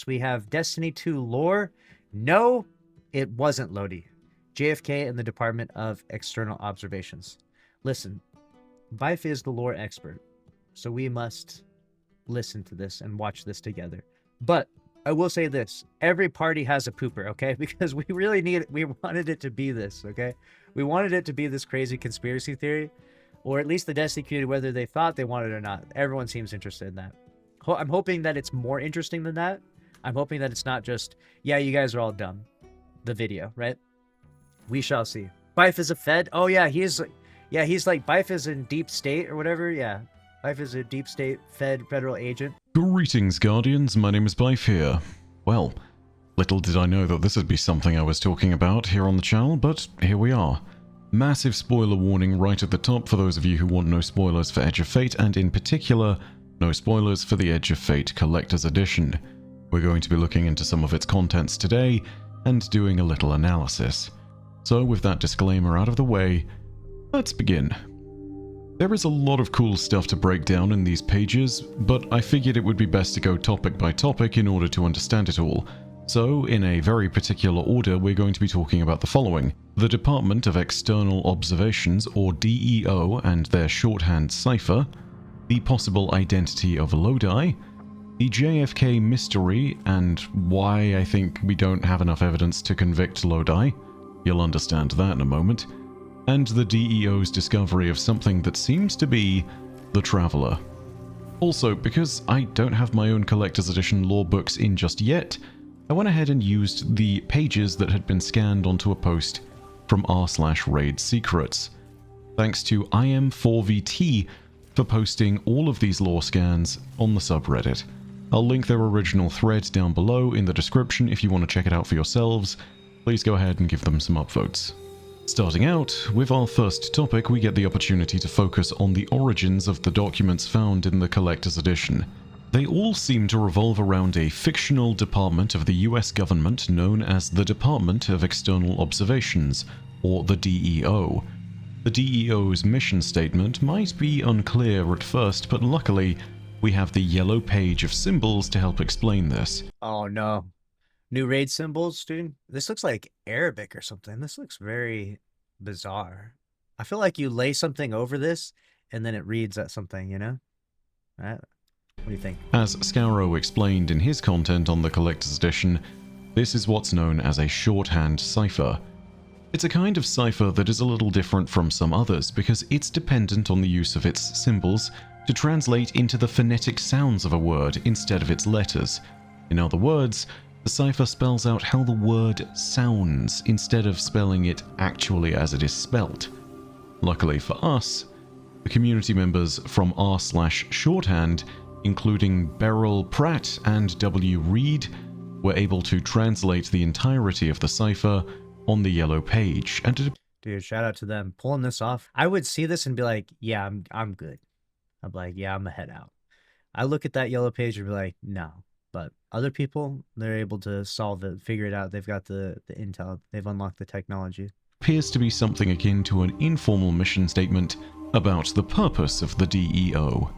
we have Destiny 2 lore. No, it wasn't Lodi. JFK and the Department of External Observations. Listen, Bife is the lore expert, so we must listen to this and watch this together. But I will say this, every party has a pooper, okay? Because we really we wanted it to be this, okay? We wanted it to be this crazy conspiracy theory, or at least the Destiny community, whether they thought they wanted it or not. Everyone seems interested in that. I'm hoping that it's more interesting than that. I'm hoping that it's not just, yeah, you guys are all dumb. The video, right? We shall see. Bife is a Fed. Oh yeah, he's like Bife is in deep state or whatever. Yeah, Bife is a deep state federal agent. Greetings, Guardians. My name is Bife here. Well, little did I know that this would be something I was talking about here on the channel, but here we are. Massive spoiler warning right at the top for those of you who want no spoilers for Edge of Fate, and in particular, no spoilers for the Edge of Fate Collector's Edition. We're going to be looking into some of its contents today and doing a little analysis. So with that disclaimer out of the way, let's begin. There is a lot of cool stuff to break down in these pages, but I figured it would be best to go topic by topic in order to understand it all. So, in a very particular order, we're going to be talking about the following: the Department of External Observations, or DEO, and their shorthand cipher, the possible identity of Lodi, the JFK mystery, and why I think we don't have enough evidence to convict Lodi. You'll understand that in a moment. And the DEO's discovery of something that seems to be the Traveler. Also, because I don't have my own Collector's Edition lore books in just yet, I went ahead and used the pages that had been scanned onto a post from r/raid secrets. Thanks to IM4VT for posting all of these lore scans on the subreddit. I'll link their original thread down below in the description if you want to check it out for yourselves. Please go ahead and give them some upvotes. Starting out, with our first topic, we get the opportunity to focus on the origins of the documents found in the Collector's Edition. They all seem to revolve around a fictional department of the US government known as the Department of External Observations, or the DEO. The DEO's mission statement might be unclear at first, but luckily, we have the yellow page of symbols to help explain this. Oh no. New raid symbols, dude. This looks like Arabic or something. This looks very bizarre. I feel like you lay something over this and then it reads at something, you know? Right? What do you think? As Yrow explained in his content on the Collector's Edition, this is what's known as a shorthand cipher. It's a kind of cipher that is a little different from some others because it's dependent on the use of its symbols to translate into the phonetic sounds of a word instead of its letters. In other words, the cipher spells out how the word sounds instead of spelling it actually as it is spelt. Luckily for us, the community members from r/shorthand, including Beryl Pratt and W. Reed, were able to translate the entirety of the cipher on the yellow page. And dude, shout out to them pulling this off. I would see this and be like, yeah, I'm good. I'm like, yeah, I'm gonna head out. I look at that yellow page and be like, no. But other people, they're able to solve it, figure it out. They've got the intel. They've unlocked the technology. Appears to be something akin to an informal mission statement about the purpose of the DEO.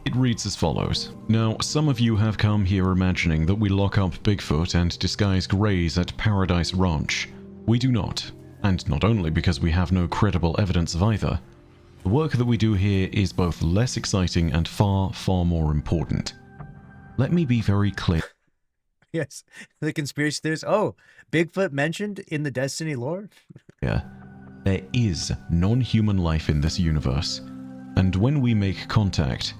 It reads as follows. Now, some of you have come here imagining that we lock up Bigfoot and disguise Greys at Paradise Ranch. We do not. And not only because we have no credible evidence of either. The work that we do here is both less exciting and far, far more important. Let me be very clear. Yes, the conspiracy theories. Oh, Bigfoot mentioned in the Destiny lore? Yeah, there is non-human life in this universe. And when we make contact,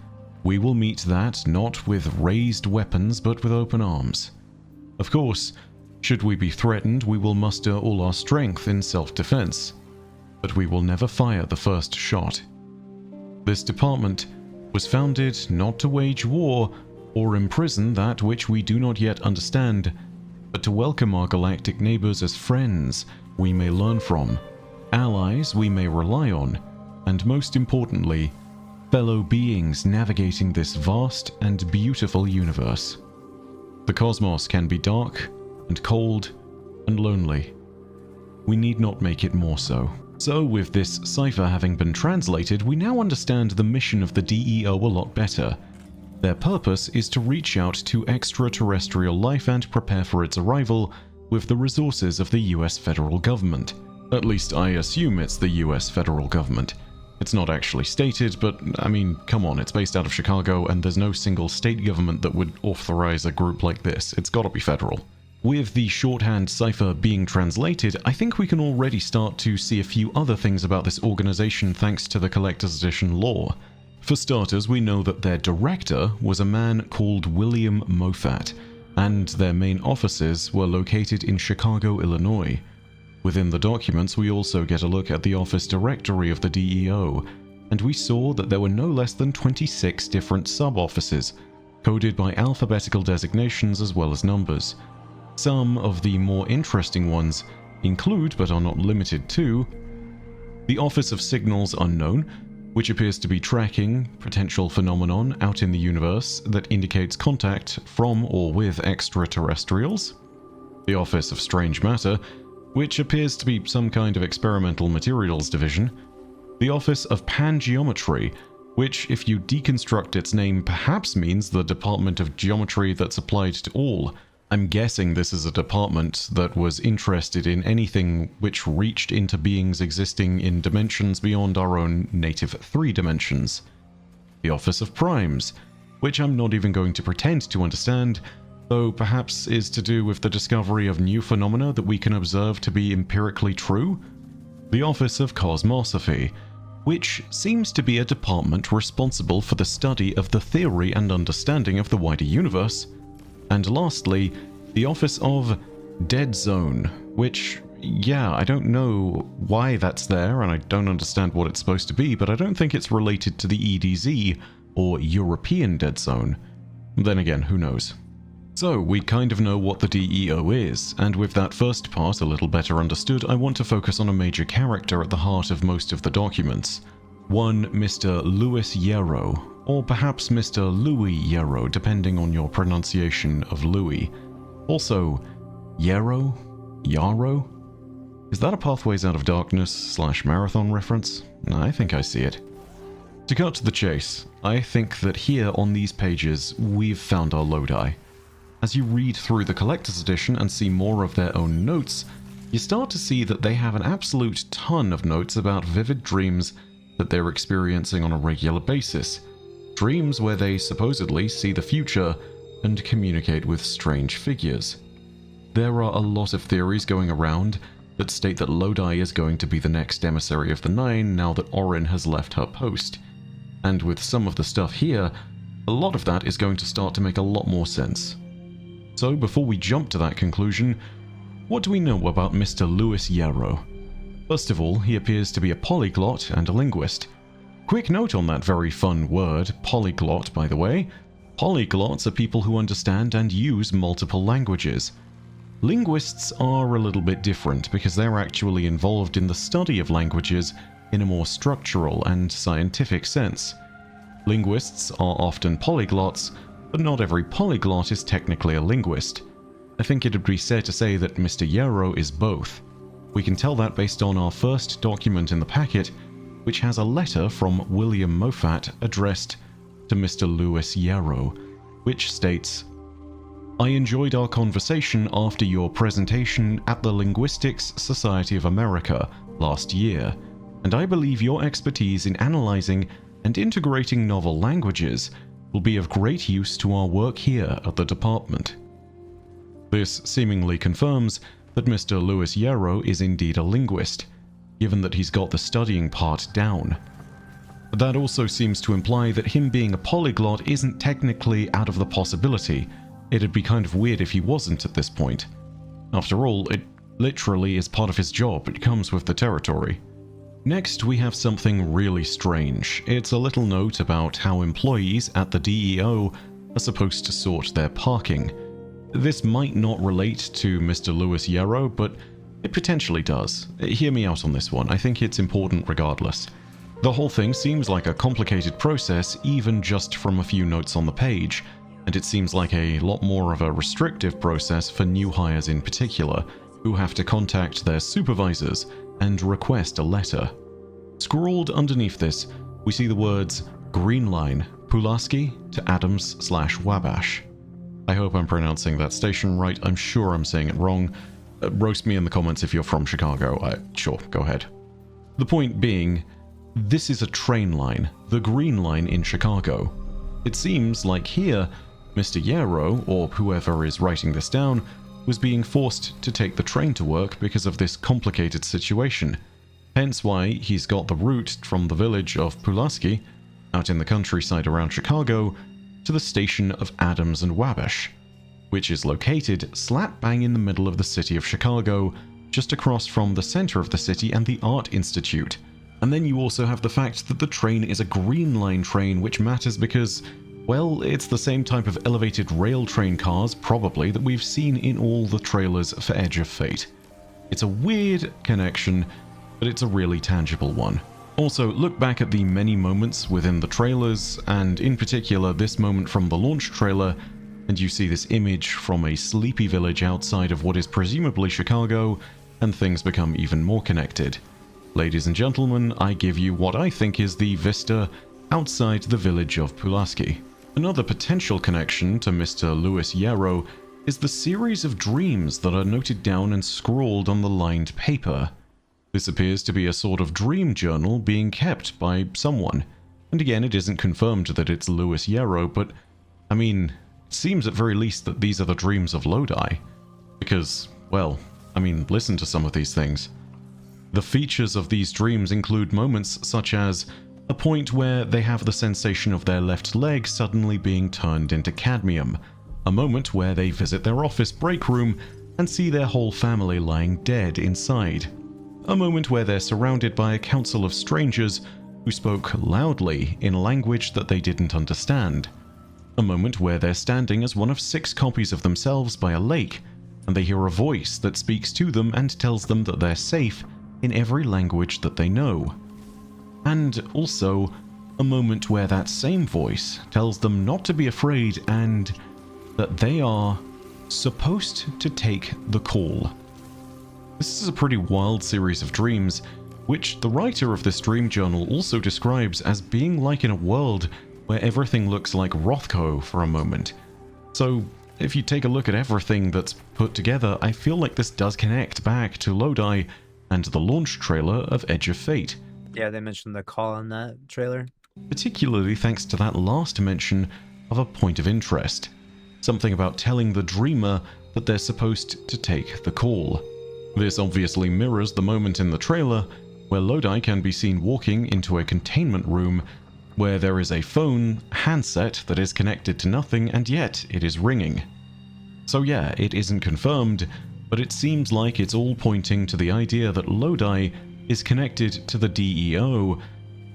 we will meet that not with raised weapons but with open arms. Of course, should we be threatened, we will muster all our strength in self-defense. But we will never fire the first shot. This department was founded not to wage war or imprison that which we do not yet understand, but to welcome our galactic neighbors as friends we may learn from, allies we may rely on, and most importantly, fellow beings navigating this vast and beautiful universe. The cosmos can be dark and cold and lonely. We need not make it more so. So with this cipher having been translated, we now understand the mission of the DEO a lot better. Their purpose is to reach out to extraterrestrial life and prepare for its arrival with the resources of the US federal government. At least I assume it's the US federal government. It's not actually stated, but I mean, come on, it's based out of Chicago and there's no single state government that would authorize a group like this. It's gotta be federal. With the shorthand cipher being translated, I think we can already start to see a few other things about this organization thanks to the Collector's Edition lore. For starters, we know that their director was a man called William Moffat, and their main offices were located in Chicago, Illinois. Within the documents, we also get a look at the office directory of the DEO, and we saw that there were no less than 26 different sub-offices, coded by alphabetical designations as well as numbers. Some of the more interesting ones include, but are not limited to, the Office of Signals Unknown, which appears to be tracking potential phenomenon out in the universe that indicates contact from or with extraterrestrials. The Office of Strange Matter, which appears to be some kind of experimental materials division. The Office of Pangeometry, which, if you deconstruct its name, perhaps means the Department of Geometry that's applied to all. I'm guessing this is a department that was interested in anything which reached into beings existing in dimensions beyond our own native 3 dimensions. The Office of Primes, which I'm not even going to pretend to understand, though perhaps is to do with the discovery of new phenomena that we can observe to be empirically true. The Office of Cosmosophy, which seems to be a department responsible for the study of the theory and understanding of the wider universe. And lastly, the Office of Dead Zone, which, yeah, I don't know why that's there and I don't understand what it's supposed to be, but I don't think it's related to the EDZ or European Dead Zone. Then again, who knows? So, we kind of know what the DEO is, and with that first part a little better understood, I want to focus on a major character at the heart of most of the documents. One Mr. Louis Yrow, or perhaps Mr. Louis Yrow, depending on your pronunciation of Louis. Also, Yrow? Yrow? Is that a Pathways Out of Darkness / Marathon reference? I think I see it. To cut to the chase, I think that here on these pages, we've found our Lodi. As you read through the Collector's Edition and see more of their own notes, you start to see that they have an absolute ton of notes about vivid dreams that they're experiencing on a regular basis. Dreams where they supposedly see the future and communicate with strange figures. There are a lot of theories going around that state that Lodi is going to be the next emissary of the Nine now that Orin has left her post. And with some of the stuff here, a lot of that is going to start to make a lot more sense. So before we jump to that conclusion, what do we know about Mr. Louis Yrow? First of all, he appears to be a polyglot and a linguist. Quick note on that very fun word, polyglot, by the way. Polyglots are people who understand and use multiple languages. Linguists are a little bit different because they're actually involved in the study of languages in a more structural and scientific sense. Linguists are often polyglots, but not every polyglot is technically a linguist. I think it would be fair to say that Mr. Yrow is both. We can tell that based on our first document in the packet, which has a letter from William Moffat addressed to Mr. Louis Yrow, which states, "I enjoyed our conversation after your presentation at the Linguistics Society of America last year, and I believe your expertise in analyzing and integrating novel languages will be of great use to our work here at the department." This seemingly confirms that Mr. Louis Yrow is indeed a linguist, given that he's got the studying part down. But that also seems to imply that him being a polyglot isn't technically out of the possibility. It'd be kind of weird if he wasn't at this point. After all, it literally is part of his job, it comes with the territory. Next, we have something really strange. It's a little note about how employees at the DEO are supposed to sort their parking. This might not relate to Mr. Louis Yrow, but it potentially does. Hear me out on this one, I think it's important regardless. The whole thing seems like a complicated process even just from a few notes on the page, and it seems like a lot more of a restrictive process for new hires in particular, who have to contact their supervisors and request a letter. Scrawled underneath this, we see the words "Green Line, Pulaski to Adams/Wabash. I hope I'm pronouncing that station right. I'm sure I'm saying it wrong. Roast me in the comments if you're from Chicago. Sure, go ahead. The point being, this is a train line, the Green Line in Chicago. It seems like here, Mr. Yrow, or whoever is writing this down, was being forced to take the train to work because of this complicated situation. Hence why he's got the route from the village of Pulaski, out in the countryside around Chicago, to the station of Adams and Wabash, which is located slap bang in the middle of the city of Chicago, just across from the center of the city and the Art Institute. And then you also have the fact that the train is a Green Line train, which matters because, well, it's the same type of elevated rail train cars, probably, that we've seen in all the trailers for Edge of Fate. It's a weird connection, but it's a really tangible one. Also, look back at the many moments within the trailers, and in particular this moment from the launch trailer, and you see this image from a sleepy village outside of what is presumably Chicago, and things become even more connected. Ladies and gentlemen, I give you what I think is the vista outside the village of Pulaski. Another potential connection to Mr. Louis Yrow is the series of dreams that are noted down and scrawled on the lined paper. This appears to be a sort of dream journal being kept by someone. And again, it isn't confirmed that it's Louis Yrow, but, I mean, it seems at very least that these are the dreams of Lodi. Because, well, I mean, listen to some of these things. The features of these dreams include moments such as a point where they have the sensation of their left leg suddenly being turned into cadmium, a moment where they visit their office break room and see their whole family lying dead inside, a moment where they're surrounded by a council of strangers who spoke loudly in a language that they didn't understand, a moment where they're standing as one of 6 copies of themselves by a lake, and they hear a voice that speaks to them and tells them that they're safe in every language that they know. And also, a moment where that same voice tells them not to be afraid and that they are supposed to take the call. This is a pretty wild series of dreams, which the writer of this dream journal also describes as being like in a world where everything looks like Rothko for a moment. So, if you take a look at everything that's put together, I feel like this does connect back to Lodi and the launch trailer of Edge of Fate. Yeah, they mentioned the call in that trailer. Particularly thanks to that last mention of a point of interest. Something about telling the dreamer that they're supposed to take the call. This obviously mirrors the moment in the trailer where Lodi can be seen walking into a containment room where there is a phone handset that is connected to nothing and yet it is ringing. So yeah, it isn't confirmed, but it seems like it's all pointing to the idea that Lodi is connected to the DEO,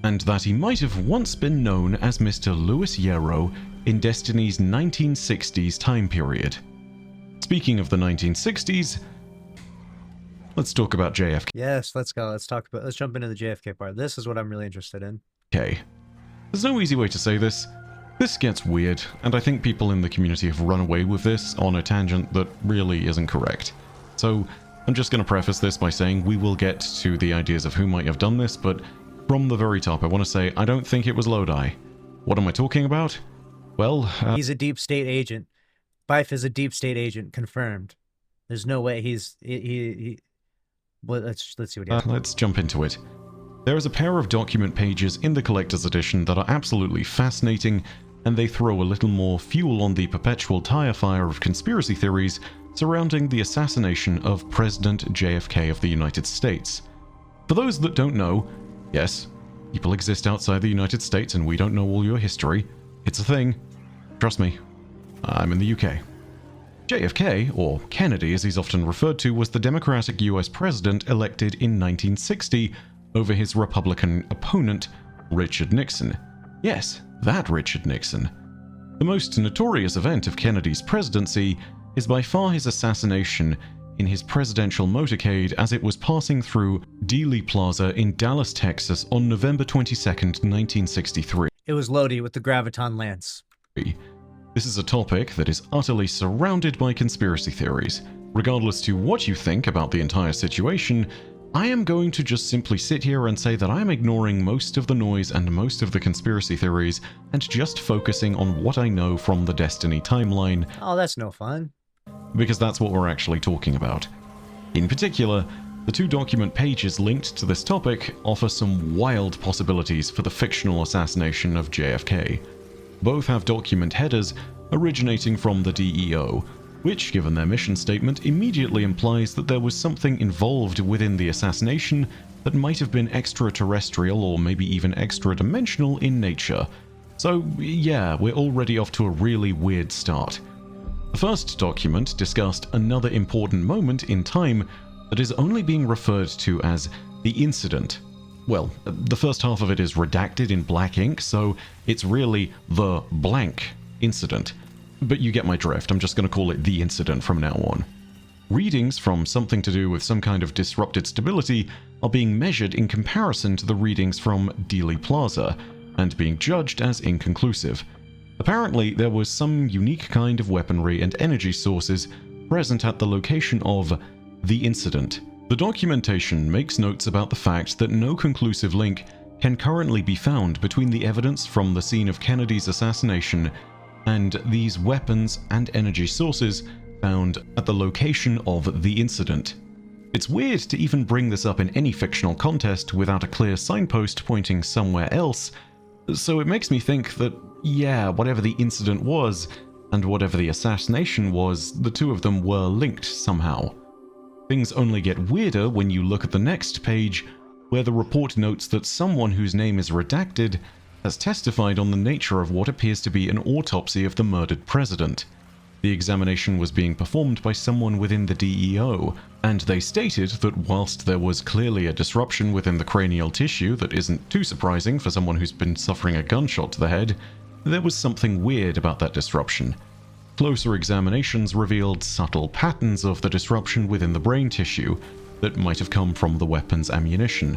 and that he might have once been known as Mr. Louis Yrow in Destiny's 1960s time period. Speaking of the 1960s, let's talk about JFK. Yes, let's go. Let's jump into the JFK part. This is what I'm really interested in. Okay. There's no easy way to say this. This gets weird, and I think people in the community have run away with this on a tangent that really isn't correct. So, I'm just going to preface this by saying we will get to the ideas of who might have done this, but from the very top, I want to say I don't think it was Lodi. What am I talking about? Well, he's a deep state agent. Bife is a deep state agent, confirmed. There's no way well, let's see what he has. Let's jump into it. There is a pair of document pages in the collector's edition that are absolutely fascinating, and they throw a little more fuel on the perpetual tire fire of conspiracy theories surrounding the assassination of President JFK of the United States. For those that don't know, yes, people exist outside the United States and we don't know all your history. It's a thing. Trust me. I'm in the UK. JFK, or Kennedy as he's often referred to, was the Democratic US president elected in 1960 over his Republican opponent, Richard Nixon. Yes, that Richard Nixon. The most notorious event of Kennedy's presidency is by far his assassination in his presidential motorcade as it was passing through Dealey Plaza in Dallas, Texas on November 22nd, 1963. It was Lodi with the Graviton Lance. This is a topic that is utterly surrounded by conspiracy theories. Regardless to what you think about the entire situation, I am going to just simply sit here and say that I'm ignoring most of the noise and most of the conspiracy theories and just focusing on what I know from the Destiny timeline, Oh, that's no fun. because that's what we're actually talking about. In particular, the 2 document pages linked to this topic offer some wild possibilities for the fictional assassination of JFK. Both have document headers originating from the DEO, which, given their mission statement, immediately implies that there was something involved within the assassination that might have been extraterrestrial or maybe even extra-dimensional in nature. So yeah, we're already off to a really weird start. The first document discussed another important moment in time that is only being referred to as the incident. Well, the first half of it is redacted in black ink, so it's really the blank incident. But you get my drift, I'm just going to call it the incident from now on. Readings from something to do with some kind of disrupted stability are being measured in comparison to the readings from Dealey Plaza, and being judged as inconclusive. Apparently, there was some unique kind of weaponry and energy sources present at the location of the incident. The documentation makes notes about the fact that no conclusive link can currently be found between the evidence from the scene of Kennedy's assassination and these weapons and energy sources found at the location of the incident. It's weird to even bring this up in any fictional context without a clear signpost pointing somewhere else, so it makes me think that, yeah, whatever the incident was and whatever the assassination was, the two of them were linked somehow. Things only get weirder when you look at the next page, where the report notes that someone whose name is redacted has testified on the nature of what appears to be an autopsy of the murdered president. The examination was being performed by someone within the DEO, and they stated that whilst there was clearly a disruption within the cranial tissue that isn't too surprising for someone who's been suffering a gunshot to the head, there was something weird about that disruption. Closer examinations revealed subtle patterns of the disruption within the brain tissue that might have come from the weapon's ammunition.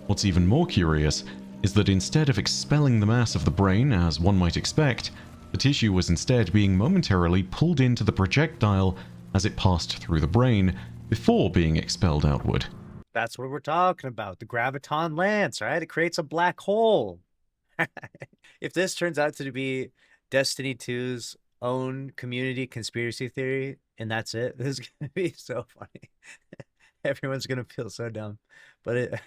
What's even more curious is that instead of expelling the mass of the brain as one might expect, the tissue was instead being momentarily pulled into the projectile as it passed through the brain before being expelled outward. That's what we're talking about. The graviton lance, right? It creates a black hole. If this turns out to be Destiny 2's own community conspiracy theory, and that's it, this is going to be so funny. Everyone's going to feel so dumb. But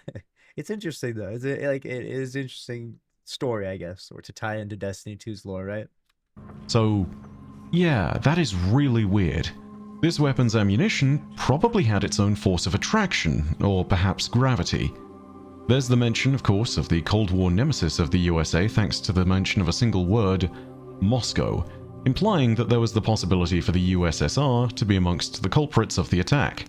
it's interesting, though. It is an interesting story, I guess, or to tie into Destiny 2's lore, right? So, yeah, that is really weird. This weapon's ammunition probably had its own force of attraction, or perhaps gravity. There's the mention, of course, of the Cold War nemesis of the USA thanks to the mention of a single word, Moscow, implying that there was the possibility for the USSR to be amongst the culprits of the attack.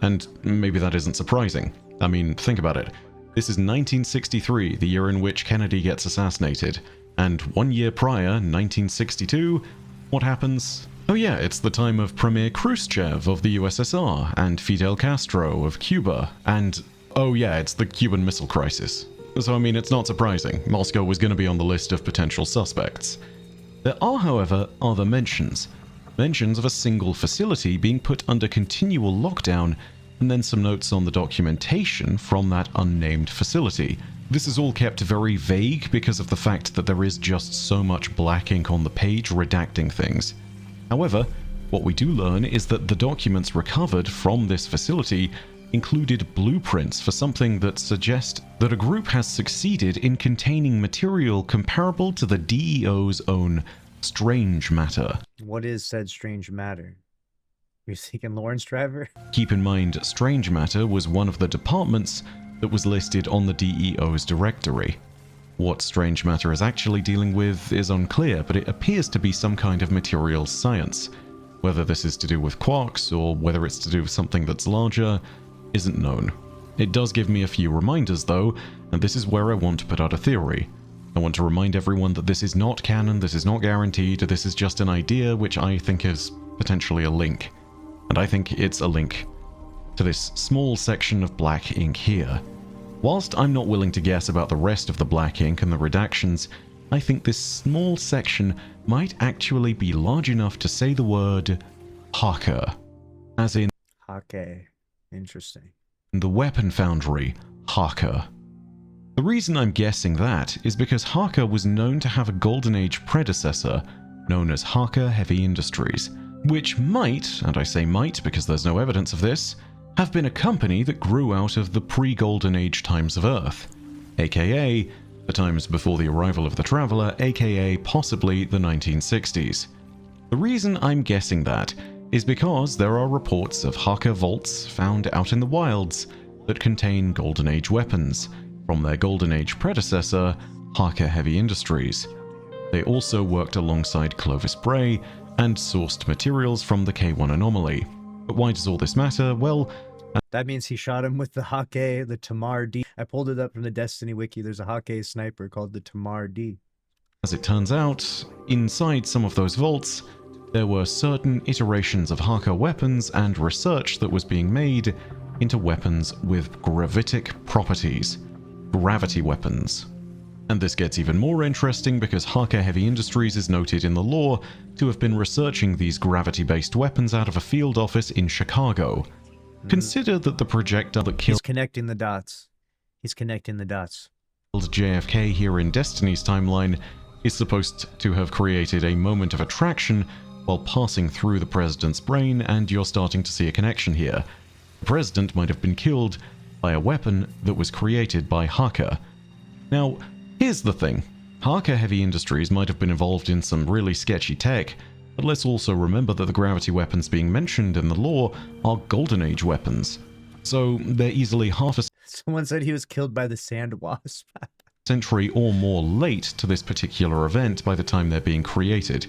And maybe that isn't surprising. I mean, think about it. This is 1963, the year in which Kennedy gets assassinated. And 1 year prior, 1962, what happens? Oh yeah, it's the time of Premier Khrushchev of the USSR, and Fidel Castro of Cuba, and oh yeah, it's the Cuban Missile Crisis. So I mean, it's not surprising. Moscow was going to be on the list of potential suspects. There are, however, other mentions. Mentions of a single facility being put under continual lockdown, and then some notes on the documentation from that unnamed facility. This is all kept very vague because of the fact that there is just so much black ink on the page redacting things. However, what we do learn is that the documents recovered from this facility included blueprints for something that suggest that a group has succeeded in containing material comparable to the DEO's own strange matter. What is said strange matter? You're thinking Lawrence Driver? Keep in mind, strange matter was one of the departments that was listed on the DEO's directory. What strange matter is actually dealing with is unclear, but it appears to be some kind of materials science. Whether this is to do with quarks or whether it's to do with something that's larger isn't known. It does give me a few reminders though, and this is where I want to put out a theory. I want to remind everyone that this is not canon, this is not guaranteed, this is just an idea which I think is potentially a link. And I think it's a link to this small section of black ink here. Whilst I'm not willing to guess about the rest of the black ink and the redactions, I think this small section might actually be large enough to say the word Haka. As in... Okay. Interesting. the weapon foundry, Harker. The reason I'm guessing that is because Harker was known to have a Golden Age predecessor known as Harker Heavy Industries, which might, and I say might because there's no evidence of this, have been a company that grew out of the pre-Golden Age times of Earth, aka the times before the arrival of the Traveler, aka possibly the 1960s. The reason I'm guessing that is because there are reports of Harker vaults found out in the wilds that contain Golden Age weapons from their Golden Age predecessor, Harker Heavy Industries. They also worked alongside Clovis Bray and sourced materials from the K1 anomaly. But why does all this matter? Well, That means he shot him with the Hake, the Tamar D. I pulled it up from the Destiny wiki. There's a Hake sniper called the Tamar D. as it turns out, inside some of those vaults, there were certain iterations of Harker weapons and research that was being made into weapons with gravitic properties. Gravity weapons. And this gets even more interesting because Harker Heavy Industries is noted in the lore to have been researching these gravity-based weapons out of a field office in Chicago. Consider that the projectile that killed He's connecting the dots. He's connecting the dots. JFK here in Destiny's timeline is supposed to have created a moment of attraction while passing through the president's brain, and you're starting to see a connection here. The president might have been killed by a weapon that was created by Harker. Now, here's the thing. Harker Heavy Industries might have been involved in some really sketchy tech, but let's also remember that the gravity weapons being mentioned in the lore are Golden Age weapons. So they're easily half a Someone said he was killed by the sand wasp. century or more late to this particular event by the time they're being created.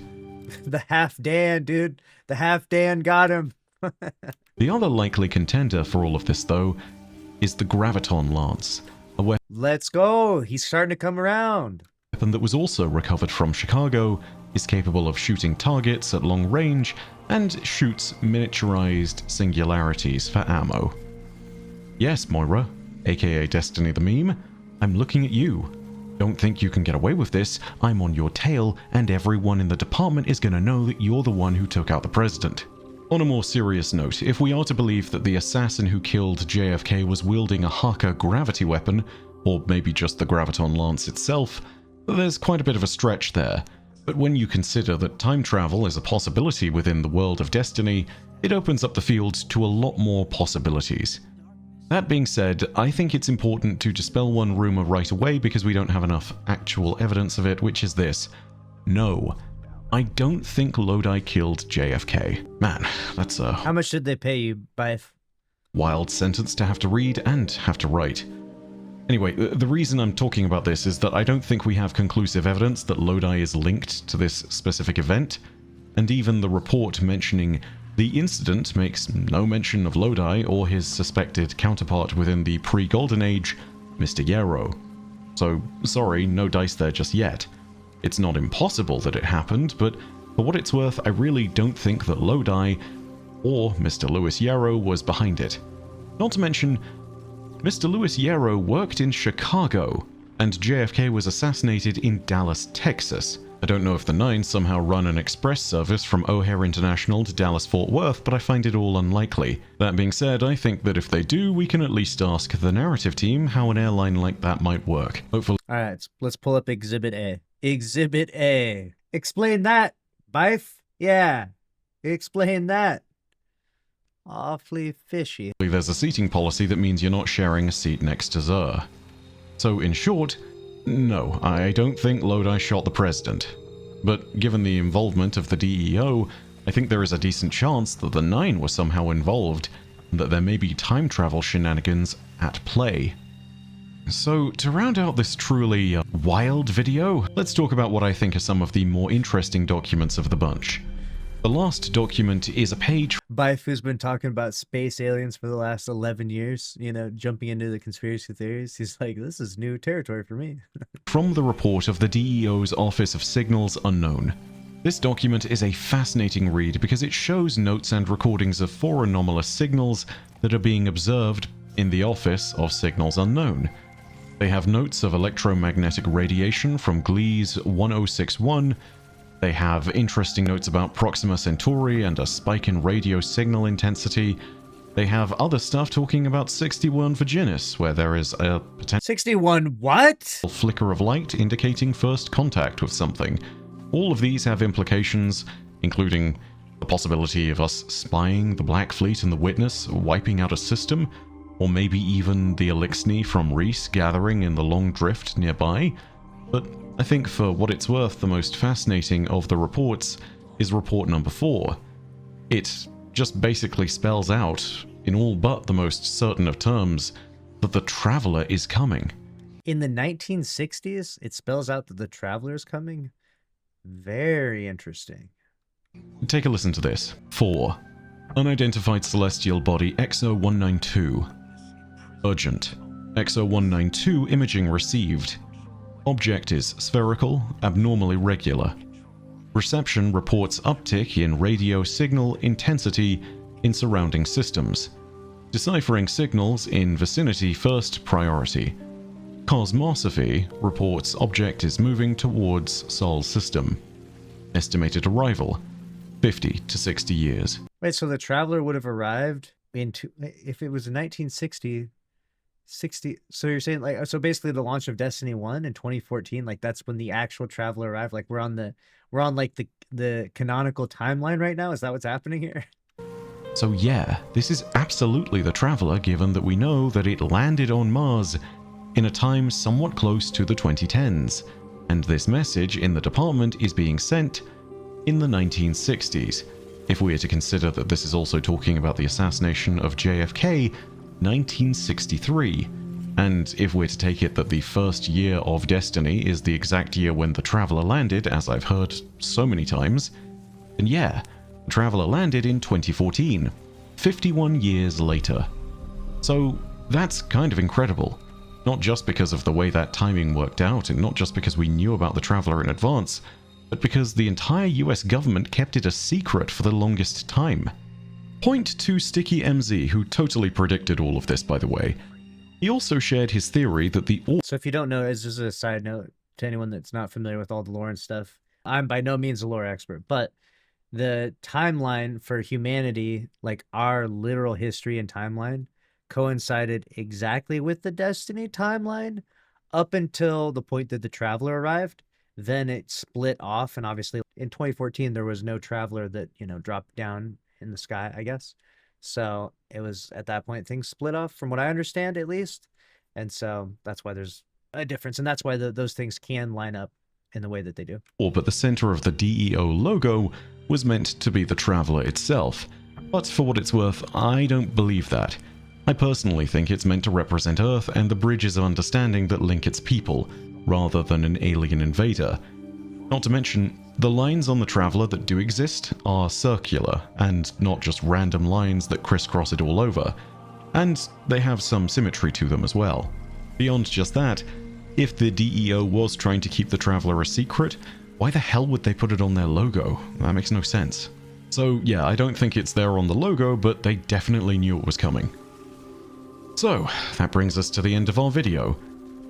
The half Dan, dude. The half Dan got him. The other likely contender for all of this, though, is the Graviton Lance, a Let's go. He's starting to come around. weapon that was also recovered from Chicago, is capable of shooting targets at long range, and shoots miniaturized singularities for ammo. Yes, Moira, aka Destiny the Meme, I'm looking at you. Don't think you can get away with this. I'm on your tail, and everyone in the department is gonna know that you're the one who took out the president. On a more serious note, if we are to believe that the assassin who killed JFK was wielding a Harker gravity weapon, or maybe just the Graviton Lance itself, there's quite a bit of a stretch there. But when you consider that time travel is a possibility within the world of Destiny, it opens up the field to a lot more possibilities. That being said, I think it's important to dispel one rumor right away because we don't have enough actual evidence of it, which is this. No, I don't think Lodi killed JFK. Man, that's a How much did they pay you, Bife? wild sentence to have to read and have to write. Anyway, the reason I'm talking about this is that I don't think we have conclusive evidence that Lodi is linked to this specific event, and even the report mentioning the incident makes no mention of Lodi or his suspected counterpart within the pre-Golden Age, Mr. Yrow. So, sorry, no dice there just yet. It's not impossible that it happened, but for what it's worth, I really don't think that Lodi or Mr. Lewis Yrow was behind it. Not to mention, Mr. Lewis Yrow worked in Chicago, and JFK was assassinated in Dallas, Texas. I don't know if the Nine somehow run an express service from O'Hare International to Dallas-Fort Worth, but I find it all unlikely. That being said, I think that if they do, we can at least ask the narrative team how an airline like that might work. Hopefully All right, let's pull up Exhibit A. Exhibit A. Explain that, Bife. Yeah, explain that. Awfully fishy. there's a seating policy that means you're not sharing a seat next to Zer. So in short, no, I don't think Lodi shot the president. But given the involvement of the DEO, I think there is a decent chance that the Nine were somehow involved, and that there may be time travel shenanigans at play. So, to round out this truly wild video, let's talk about what I think are some of the more interesting documents of the bunch. The last document is a page Bife, who's been talking about space aliens for the last 11 years, you know, jumping into the conspiracy theories. He's like, this is new territory for me. from the report of the DEO's Office of Signals Unknown. This document is a fascinating read because it shows notes and recordings of 4 anomalous signals that are being observed in the Office of Signals Unknown. They have notes of electromagnetic radiation from Gliese 1061. They have interesting notes about Proxima Centauri and a spike in radio signal intensity. They have other stuff talking about 61 Virginis, where there is a potential 61 what? flicker of light indicating first contact with something. All of these have implications, including the possibility of us spying the Black Fleet and the Witness, wiping out a system, or maybe even the Elixni from Reese gathering in the Long Drift nearby. But I think for what it's worth, the most fascinating of the reports is report number 4. It just basically spells out, in all but the most certain of terms, that the Traveler is coming. In the 1960s, it spells out that the Traveler is coming? Very interesting. Take a listen to this. 4. Unidentified celestial body XO192. Urgent. XO192 imaging received. Object is spherical, abnormally regular. Reception reports uptick in radio signal intensity in surrounding systems. Deciphering signals in vicinity first priority. Cosmosophy reports object is moving towards Sol system. Estimated arrival 50 to 60 years. Wait, so the Traveler would have arrived if it was in 1960, so you're saying, like, so basically the launch of Destiny 1 in 2014, like that's when the actual Traveler arrived? Like we're on like the canonical timeline right now? Is that what's happening here? So yeah, this is absolutely the Traveler, given that we know that it landed on Mars in a time somewhat close to the 2010s, and this message in the department is being sent in the 1960s. If we are to consider that this is also talking about the assassination of JFK, 1963, and if we're to take it that the first year of Destiny is the exact year when the Traveler landed, as I've heard so many times, then yeah, the Traveler landed in 2014, 51 years later. So that's kind of incredible. Not just because of the way that timing worked out, and not just because we knew about the Traveler in advance, but because the entire US government kept it a secret for the longest time. Point to Sticky MZ, who totally predicted all of this, by the way. He also shared his theory that the... So if you don't know, as just a side note to anyone that's not familiar with all the lore and stuff, I'm by no means a lore expert, but the timeline for humanity, like our literal history and timeline, coincided exactly with the Destiny timeline up until the point that the Traveler arrived. Then it split off, and obviously in 2014 there was no Traveler that, dropped down in the sky, I guess. So it was at that point things split off, from what I understand at least. And so that's why there's a difference, and that's why those things can line up in the way that they do. But the center of the DEO logo was meant to be the Traveler itself. But for what it's worth, I don't believe that. I personally think it's meant to represent Earth and the bridges of understanding that link its people, rather than an alien invader. Not to mention, the lines on the Traveler that do exist are circular, and not just random lines that crisscross it all over, and they have some symmetry to them as well. Beyond just that, if the DEO was trying to keep the Traveler a secret, why the hell would they put it on their logo? That makes no sense. So yeah, I don't think it's there on the logo, but they definitely knew it was coming. So, that brings us to the end of our video.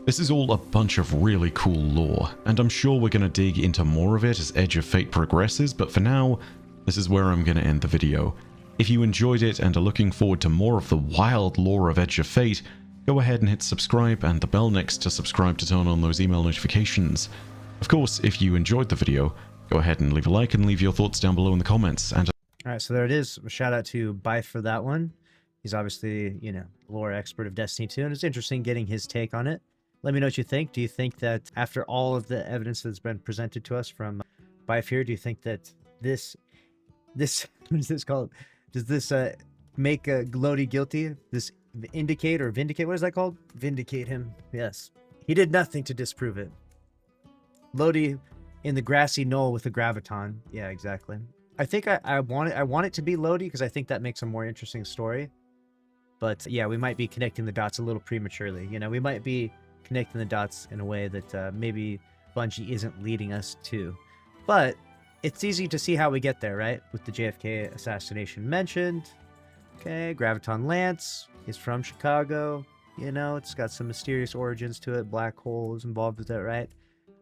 This is all a bunch of really cool lore, and I'm sure we're going to dig into more of it as Edge of Fate progresses, but for now, this is where I'm going to end the video. If you enjoyed it and are looking forward to more of the wild lore of Edge of Fate, go ahead and hit subscribe and the bell next to subscribe to turn on those email notifications. Of course, if you enjoyed the video, go ahead and leave a like and leave your thoughts down below in the comments. And Alright, so there it is. A shout out to Bife for that one. He's obviously, lore expert of Destiny 2, and it's interesting getting his take on it. Let me know what you think. Do you think that after all of the evidence that's been presented to us from Bife here, do you think that this what is this called? Does this make Lodi guilty? This indicate or vindicate? What is that called? Vindicate him. Yes. He did nothing to disprove it. Lodi in the grassy knoll with the graviton. Yeah, exactly. I think I want it to be Lodi because I think that makes a more interesting story. But yeah, we might be connecting the dots a little prematurely. We might be connecting the dots in a way that maybe Bungie isn't leading us to. But it's easy to see how we get there, right? With the JFK assassination mentioned. Okay, Graviton Lance is from Chicago. It's got some mysterious origins to it. Black hole is involved with it, right?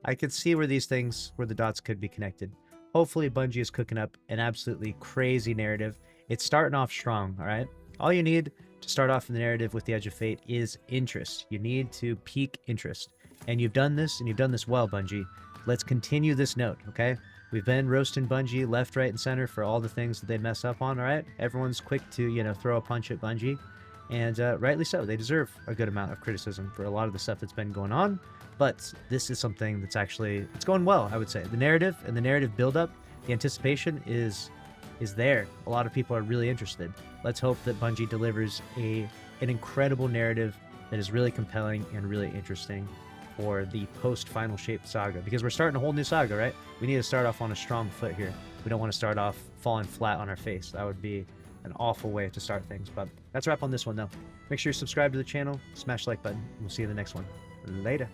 I could see where the dots could be connected. Hopefully Bungie is cooking up an absolutely crazy narrative. It's starting off strong, all right? All you need to start off in the narrative with the Edge of Fate is interest. You need to pique interest. And you've done this, and you've done this well, Bungie. Let's continue this note, okay? We've been roasting Bungie left, right, and center for all the things that they mess up on, all right? Everyone's quick to, you know, throw a punch at Bungie. And rightly so. They deserve a good amount of criticism for a lot of the stuff that's been going on. But this is something that's actually, it's going well, I would say. The narrative and the narrative buildup, the anticipation is there. A lot of people are really interested. Let's hope that Bungie delivers an incredible narrative that is really compelling and really interesting for the post-Final Shape saga. Because we're starting a whole new saga, right? We need to start off on a strong foot here. We don't want to start off falling flat on our face. That would be an awful way to start things. But that's a wrap on this one, though. Make sure you subscribe to the channel, smash the like button, and we'll see you in the next one. Later.